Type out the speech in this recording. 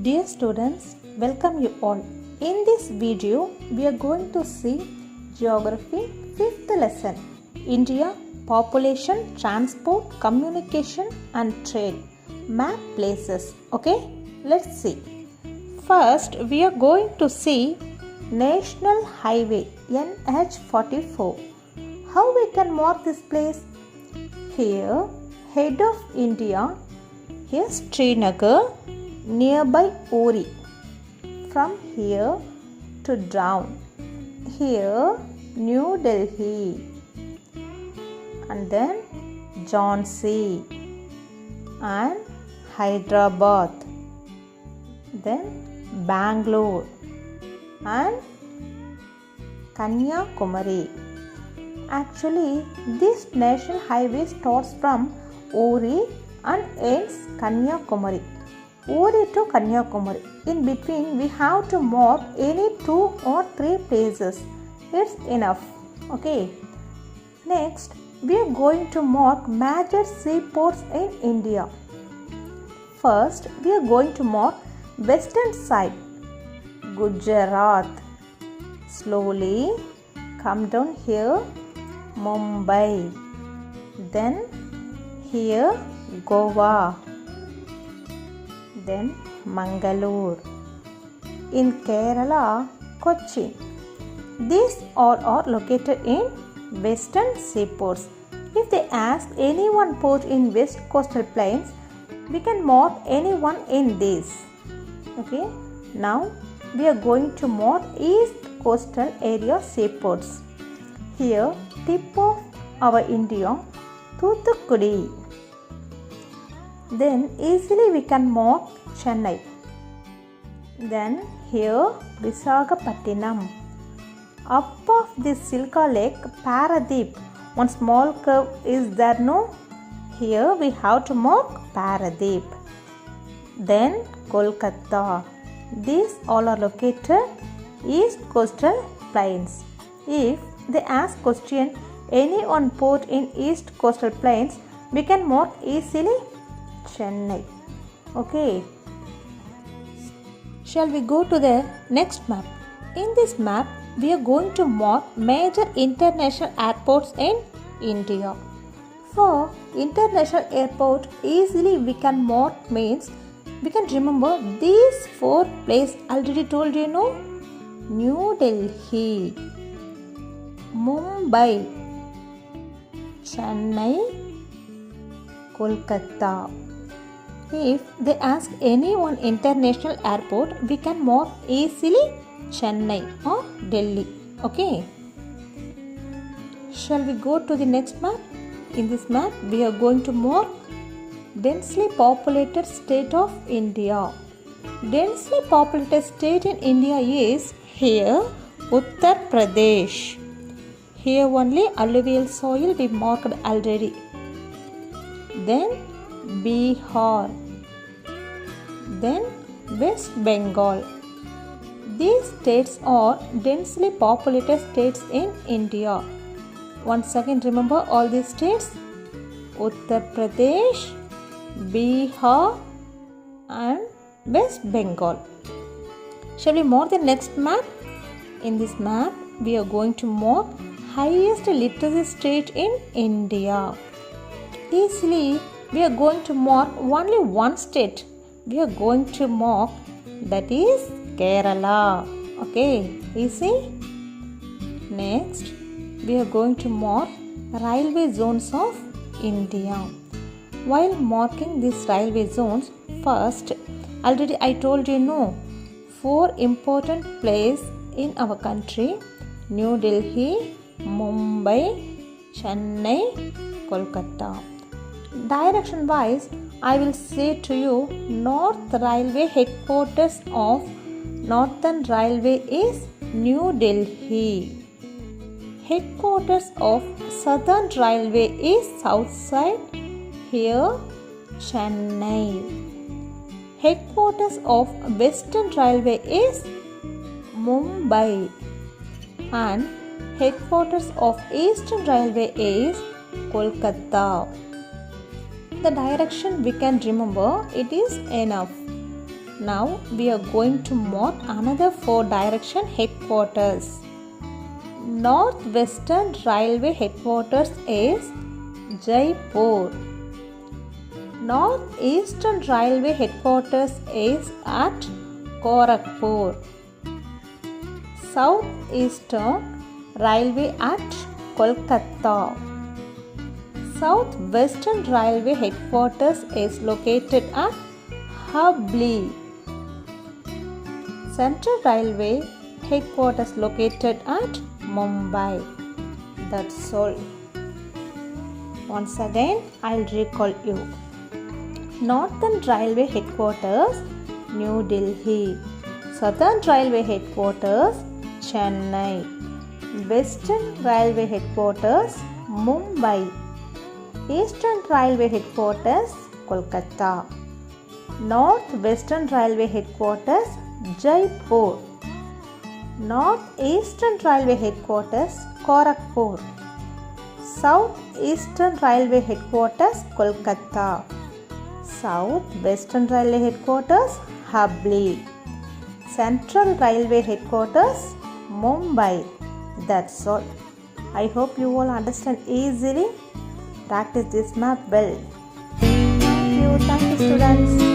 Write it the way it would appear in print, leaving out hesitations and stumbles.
Dear students, welcome you all. In this video, we are going to see Geography 5th lesson, India, Population, Transport, Communication and Trade, Map Places. Okay, let's see. First, we are going to see National Highway NH44. How we can mark this place? Here, head of India, here's Srinagar, nearby Uri. From here to down, here New Delhi, and then Jhansi and Hyderabad, then Bangalore and Kanyakumari. Actually, this national highway starts from Uri and ends Kanyakumari. Uri to Kanyakumari. In between, we have to mark any 2 or 3 places. It's enough. Okay. Next, we are going to mark major seaports in India. First, we are going to mark western side, Gujarat. Slowly come down here, Mumbai. Then here, Goa. Then Mangalore. In Kerala, Kochi. These all are located in western seaports. If they ask any one port in west coastal plains, we can mark any one in these. Okay. Now we are going to mark east coastal area seaports. Here, tip of our India, Thoothukudi. Then easily we can mark Chennai. Then here Visakhapatnam. Up of this Silka Lake, Paradeep. One small curve is there, no? Here we have to mark Paradeep. Then Kolkata. These all are located east coastal plains. If they ask question any one port in east coastal plains, we can mark easily Chennai. Okay. Shall we go to the next map? In this map, we are going to mark major international airports in India. For international airport, easily we can mark means we can remember these 4 places already told you, no? New Delhi, Mumbai, Chennai, Kolkata. If they ask any one international airport, we can mark easily Chennai or Delhi. Okay. Shall we go to the next map? In this map, we are going to mark densely populated state of India. Densely populated state in India is here Uttar Pradesh. Here only alluvial soil we marked already. Then Bihar. Then West Bengal. These states are densely populated states in India. Once again remember all these states: Uttar Pradesh, Bihar and West Bengal. Shall we mark the next map? In this map, we are going to mark highest literacy state in India. Easily, we are going to mark only one state. We are going to mark, that is Kerala. Okay, easy. Next, we are going to mark railway zones of India. While marking these railway zones, first, already I told you, no, 4 important places in our country: New Delhi, Mumbai, Chennai, Kolkata. Direction wise, I will say to you, North Railway headquarters of Northern Railway is New Delhi. Headquarters of Southern Railway is south side, here Chennai. Headquarters of Western Railway is Mumbai. And headquarters of Eastern Railway is Kolkata. The direction we can remember, it is enough. Now we are going to mark another 4 direction headquarters. Northwestern Railway headquarters is Jaipur. Northeastern Railway headquarters is at Gorakhpur. Southeastern Railway at Kolkata. Southwestern Railway headquarters is located at Hubli. Central Railway headquarters located at Mumbai. That's all. Once again, I'll recall you. Northern Railway headquarters, New Delhi. Southern Railway headquarters, Chennai. Western Railway headquarters, Mumbai. Eastern Railway headquarters, Kolkata. Northwestern Railway headquarters, Jaipur. Northeastern Railway headquarters, Gorakhpur. Southeastern Railway headquarters, Kolkata. Southwestern Railway headquarters, Hubli. Central Railway headquarters, Mumbai. That's all. I hope you all understand easily. Practice this map well. Thank you students.